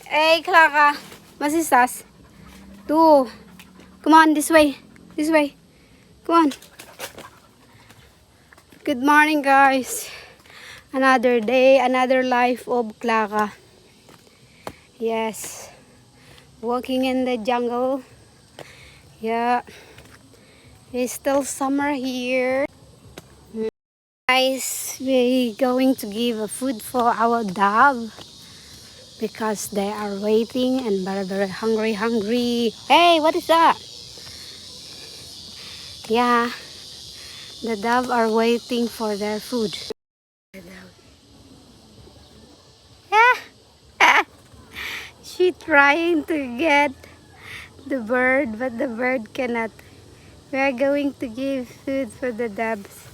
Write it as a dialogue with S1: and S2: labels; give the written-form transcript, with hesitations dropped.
S1: Hey, Clara. Was ist das? Du. Come on, this way. This way. Come on. Good morning, guys. Another day, another life of Clara. Yes. Walking in the jungle. Yeah. It's still summer here. Guys, we're going to give a food for our dove because they are waiting and very hungry. Hey, what is that? Yeah, the dove are waiting for their food. Yeah. She trying to get the bird, but the bird cannot. We are going to give food for the doves.